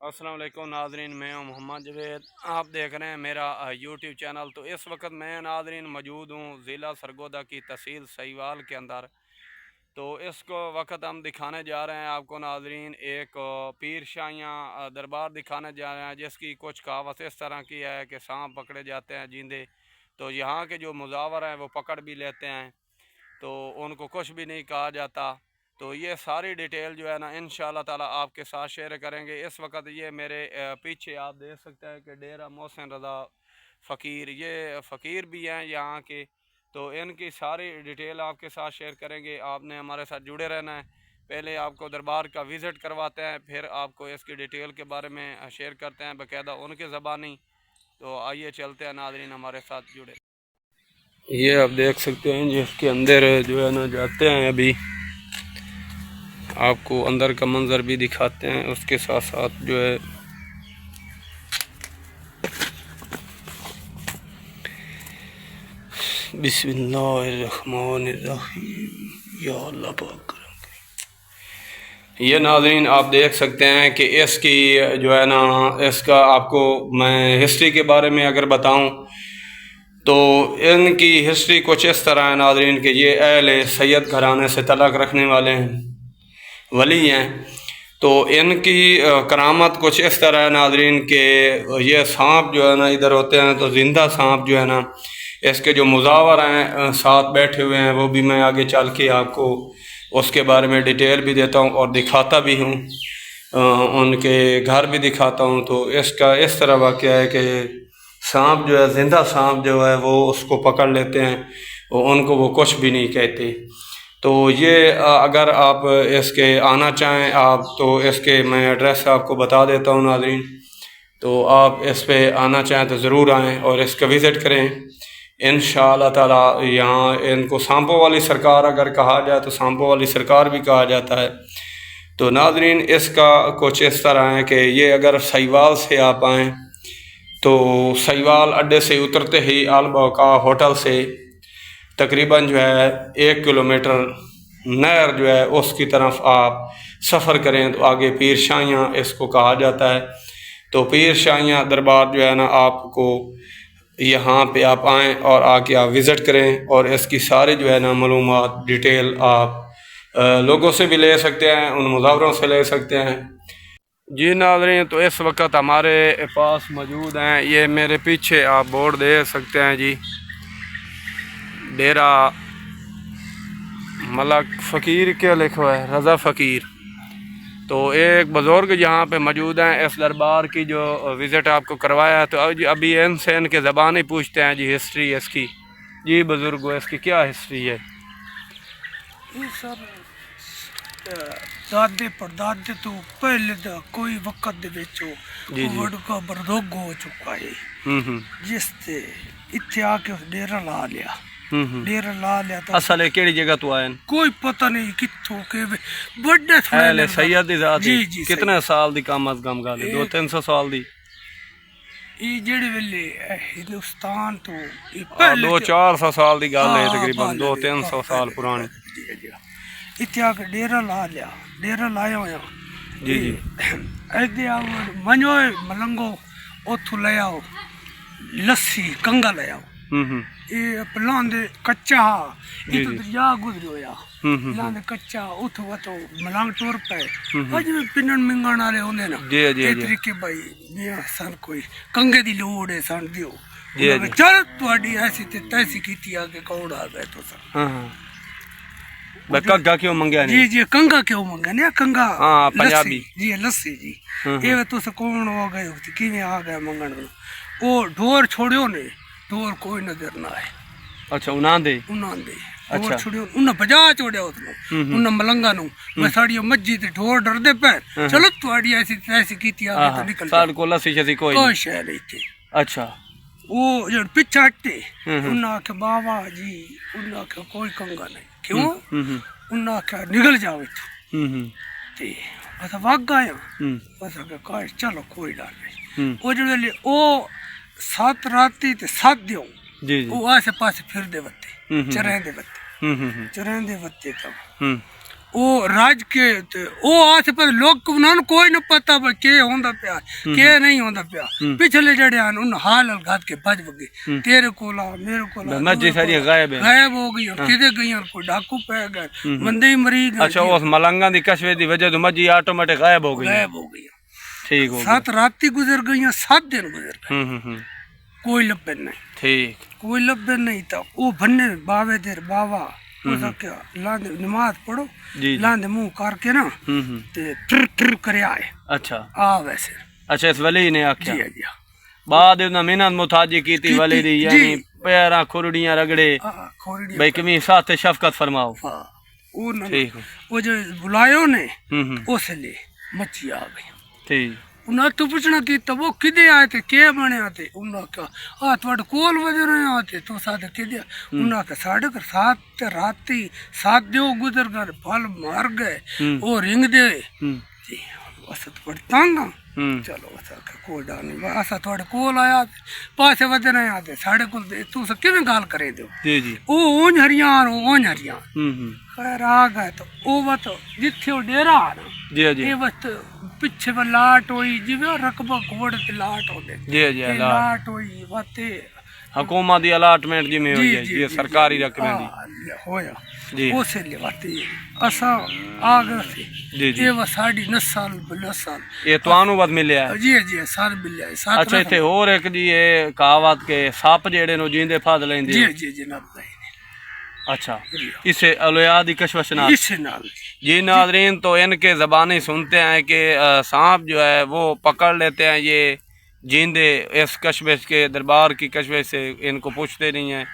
السلام علیکم ناظرین، میں ہوں محمد جوید، آپ دیکھ رہے ہیں میرا یوٹیوب چینل۔ تو اس وقت میں ناظرین موجود ہوں ضلع سرگودا کی تحصیل سہیوال کے اندر۔ تو اس کو وقت ہم دکھانے جا رہے ہیں آپ کو ناظرین ایک پیر شاہیاں دربار دکھانے جا رہے ہیں، جس کی کچھ کہاوت اس طرح کی ہے کہ سانپ پکڑے جاتے ہیں جیندے، تو یہاں کے جو مزاور ہیں وہ پکڑ بھی لیتے ہیں، تو ان کو کچھ بھی نہیں کہا جاتا۔ تو یہ ساری ڈیٹیل جو ہے نا انشاءاللہ تعالی آپ کے ساتھ شیئر کریں گے۔ اس وقت یہ میرے پیچھے آپ دیکھ سکتے ہیں کہ ڈیرہ محسن رضا فقیر، یہ فقیر بھی ہیں یہاں کے، تو ان کی ساری ڈیٹیل آپ کے ساتھ شیئر کریں گے۔ آپ نے ہمارے ساتھ جڑے رہنا ہے۔ پہلے آپ کو دربار کا وزٹ کرواتے ہیں، پھر آپ کو اس کی ڈیٹیل کے بارے میں شیئر کرتے ہیں باقاعدہ ان کے زبانی۔ تو آئیے چلتے ہیں ناظرین، ہمارے ساتھ جڑے۔ یہ آپ دیکھ سکتے ہیں جس کے اندر جو ہے نا جاتے ہیں، ابھی آپ کو اندر کا منظر بھی دکھاتے ہیں، اس کے ساتھ ساتھ جو ہے بسم اللہ الرحمن الرحیم، یا اللہ پاک کرم کریم۔ یہ ناظرین آپ دیکھ سکتے ہیں کہ اس کی جو ہے نا اس کا آپ کو میں ہسٹری کے بارے میں اگر بتاؤں تو ان کی ہسٹری کچھ اس طرح ہے ناظرین کہ یہ اہل سید گھرانے سے تعلق رکھنے والے ہیں، ولی ہیں۔ تو ان کی کرامت کچھ اس طرح ہے ناظرین کہ یہ سانپ جو ہے نا ادھر ہوتے ہیں، تو زندہ سانپ جو ہے نا، اس کے جو مزاور ہیں ساتھ بیٹھے ہوئے ہیں، وہ بھی میں آگے چل کے آپ کو اس کے بارے میں ڈیٹیل بھی دیتا ہوں اور دکھاتا بھی ہوں، ان کے گھر بھی دکھاتا ہوں۔ تو اس کا اس طرح واقعہ ہے کہ سانپ جو ہے، زندہ سانپ جو ہے، وہ اس کو پکڑ لیتے ہیں، ان کو وہ کچھ بھی نہیں کہتے۔ تو یہ اگر آپ اس کے آنا چاہیں آپ، تو اس کے میں ایڈریس آپ کو بتا دیتا ہوں ناظرین، تو آپ اس پہ آنا چاہیں تو ضرور آئیں اور اس کا وزٹ کریں انشاءاللہ تعالی۔ یہاں ان کو سانپوں والی سرکار اگر کہا جائے تو سانپوں والی سرکار بھی کہا جاتا ہے۔ تو ناظرین اس کا کچھ اس طرح ہے کہ یہ اگر سہیوال سے آپ آئیں تو سہیوال اڈے سے اترتے ہی البقاء ہوٹل سے تقریباً جو ہے 1 کلومیٹر نہر جو ہے اس کی طرف آپ سفر کریں تو آگے پیر شاہیاں اس کو کہا جاتا ہے۔ تو پیر شاہیاں دربار جو ہے نا آپ کو یہاں پہ آپ آئیں اور آ کے آپ وزٹ کریں، اور اس کی ساری جو ہے نا معلومات ڈیٹیل آپ لوگوں سے بھی لے سکتے ہیں، ان مزاوروں سے لے سکتے ہیں۔ جی ناظرین، تو اس وقت ہمارے پاس موجود ہیں، یہ میرے پیچھے آپ بورڈ دیکھ سکتے ہیں جی، ڈیرہ ملک فقیر کیا لکھا ہے، رضا فقیر۔ تو ایک بزرگ یہاں پہ موجود ہیں اس دربار کی جو وزٹ آپ کو کروایا ہے، تو ابھی ان سے ان کے زبان ہی پوچھتے ہیں جی ہسٹری اس کی۔ جی بزرگو، اس کی کیا ہسٹری ہے؟ یہ سر دادے پردادے تو پہلے دا کوئی وقت دے وچ جی جی وڈ کا بردوگ ہو چکا ہے، جس تے اتھے آ کے ڈیرہ لا لیا۔ ڈیرہ لا لیا تو اصل ہے کیڑی جگہ تو آئے؟ کوئی پتہ نہیں کتھوں کے بڑے تھوڑے اہل سید دی ذات جی جی کتنے سال دی کم از کم گل 200-300 سال دی؟ یہ جڑے ویلے ہندوستان تو پہلے 200-400 سال دی گل ہے، تقریباً 200-300 سال پرانی۔ اتنے آ کے ڈیرہ لا لیا، ڈیرہ لایا ہوا جی جی ایدے آؤ منجو ملنگو اتھو لے آؤ لسی کنگا لے آؤ۔ یہ پلاندے کچا اتو دریا گزری ہویا، پلاندے کچا اتھو اتو ملنگ ٹور پہ اج بھی پنن منگان والے ہوندے نا، یہ طریقے بھائی میاں سن کوئی کنگے دی لوڑ ہے سن دیو، چل تواڈی ایسی تے تیسی کیتی آ کے کوڑ آ گئے تو سن کنگا کیوں منگیا نہیں؟ جی جی کنگا کیوں منگا نہیں، کنگا پنجابی جی لسی جی۔ یہ تو کون ہو گئے کیویں آ گئے منگن، وہ ڈور چھوڑیو نے، ڈور کوئی نظر نہ آئے۔ اچھا انہاں دے ڈور چھوڑیو، انہاں بجا چھوڑیا اتنو، انہاں ملنگا نو میں ساڑی مجھی تے ڈور ڈردے پے، چلو تواڈی ایسی ایسی کیتی آ کے تو نکل ساڈے کول لسی شسی کوئی شے نہیں تھی۔ اچھا وہ جڑ پیچھے ہٹے انہاں آکھیا بابا جی، انہاں آکھیا کوئی کنگا نہیں، کیوں؟ انہاں آکھیا نکل جاؤ اتھوں تے اساں وگ آیا، اساں کہ کاش چلو کوئی ڈر نہیں۔ وہ جڑے او 7 راتی تے 7 دیو وہ آسے پاسے پھر دے وتے چریں دے وتے تب ਉਹ ਰਾਜ ਕੇ ਤੇ ਉਹ ਆਸੇ ਪਾਸੇ ਲੋਕ ਉਹਨਾਂ ਨੂੰ ਕੋਈ ਨਾ ਪਤਾ ਵੀ ਕੀ ਹੁੰਦਾ ਪਿਆ ਕੀ ਨਹੀਂ ਹੁੰਦਾ ਪਿਆ ਪਿਛਲੇ ਜਿਹੜੇ ਹਨ ਉਹਨਾਂ ਹਾਲ ਹਲਗਾਤ ਕੇ ਭੱਜ ਗਏ ਤੇਰੇ ਕੋਲ ਆ ਮੇਰੇ ਕੋਲ मस्जिद सारी गायब है गायब हो गई किधे गई कोई डाकू पै गए बंदे ही मरी गए अच्छा उस मलंगा दी कशवे दी वजह तो मस्जिद ऑटोमेटिक गायब हो गई ठीक हो 7 राती गुजर गई 7 दिन गुजर गए कोई लब्बे नहीं ठीक कोई लब्बे नहीं था वो भन्ने बावे देर बाबा उसका क्या लांदे नमाज पढ़ो लांदे मुंह करके ना ते ट्र ट्र करे आए अच्छा आ वैसे अच्छा इस वली ने आख्या जी जी बाद उन्हें मिन्नत मुताजी की थी वली दी यानी पैरा खुरड़ियां रगड़े खोरड़ी भाई कमी साथ शफकत फरमाओ ठीक वो जो बुलायो ने उस लिए मच्छी आ गई ठीक उन्हें तो पूछना कि तब वो किदे आए थे क्या बने आते उन्हें कहा थोड़े कोल बजे रहे आते तो साथ किदे उन्हें कहा 7:30 राती 7 दिन गुजर गए फल मार गए वो रिंग दे बस थोड़ी तंग चलो कोई डर नहीं असा थोड़े कोल आया पासे बजे रहे आते साढ़े को तू किवें गाल करे दो जी जी ओ ओंज हरियाण खैर आ गए तो वो बत जिथे डेरा ना जी जी ये बस पिछे में लाट हुई जिवे रकबा घोड़े ते लाट होते जी जी लाट हुई बाते हुकूमत दी अलाटमेंट जिमें हुई है ये सरकारी रकबे दी होया जी उसे ले बाते असा आ गए थे जी जी ये वो 9.5 साल ये ਤੁਹਾਨੂੰ ਵਦ ਮਿਲਿਆ जी जी साल मिलिया ਅੱਛਾ ਇੱਥੇ ਹੋਰ ਇੱਕ ਜੀ ਇਹ ਕਹਾਵਤ ਕੇ ਸੱਪ ਜਿਹੜੇ ਨੂੰ ਜਿੰਦੇ ਫੜ ਲੈਂਦੇ जी जी जनाब अच्छा इसे औलाद कशवश ना इससे नाल जी नाज़रीन तो इनके ज़बानी सुनते हैं कि सांप जो है वो पकड़ लेते हैं ये जिंदे इस कशवश के दरबार की कशवश से इनको पूछते नहीं हैं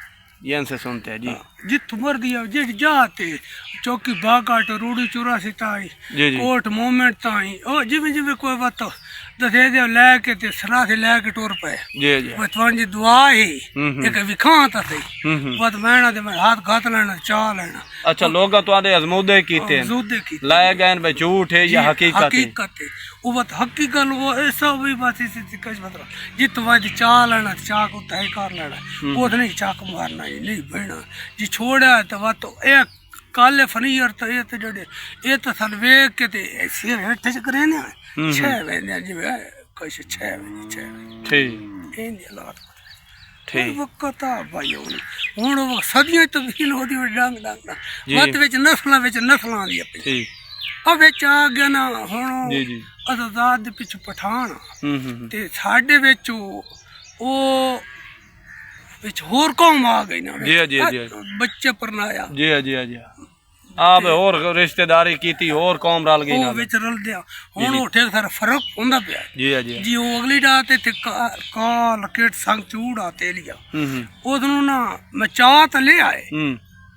ये इनसे सुनते हैं जी जित मर दिया जी जाते चौकी बागाट रूड़ी 84 ताई जी जी कोट मोमेंट ताई ओ जिमें जिमें कोई बात दसे दे लैके ते सना से लैके टुर पे जी जी बचपन जी दुआ ही एक विखा ता सही बस मैना ते मैं हाथ घात लेना चा लेना अच्छा लोग तो आदे अजमूदे कीते हैं लाए गए भाई झूठ है या हकीकत है वो बात हकीकत वो ऐसा भी बात इसी कश मतलब जित वादी चा लेना चा को तय कर लेना वो नहीं चाक मारना नहीं बहना जी छोड़ा तो बात तो एक काले फनीर तो ये तो जड़े ये तो सन वेख के ते सिर हेठ च करे ना 6 बजे जी कैसे 6 बजे ठीक इन हालात ठीक वक्त आ भाई हुन वो सदियां तब्दील होदी डंग डंग मत विच नस्लां दी ठीक अब विच आ गया ना हुन जी जी आजाद दे पिछ पठान ते साडे विच ओ विच होर कौम आ गई ना जी जी जी बच्चे परनाया जी जी जी आप और रिश्तेदारी की थी और कौम रल गई ना विच रल दिया हुन ओ ठीक सारा फर्क हुंदा पिया जी जी जी ओ अगली रात ते काल केट संग चूड़ आते लिया ओदनु ना मैं चात ले आए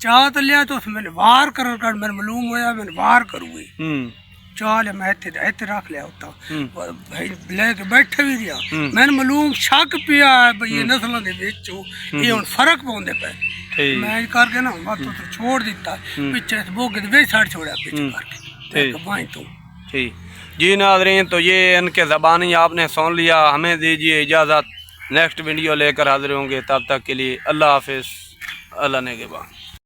चात लिया तो मैंने वार कर मैंने मालूम होया मैंने वार करूंगी चाल मैं इतने रख लिया होता भाई लेके बैठे भी रहा मैंने मालूम शक पिया है भाई ये नस्लों के विच ये हुन फर्क पाउंदे पे मैं करके ना मत तो छोड़ दिता पीछे बोगे वे साइड छोड़ा पीछे करके भाई तू ठीक जी नाज़रीन तो ये इनके ज़बानी आपने सुन लिया हमें दीजिए इजाज़त नेक्स्ट वीडियो लेकर हाजिर होंगे तब तक के लिए अल्लाह हाफिज़ अल्लाह ने के बाद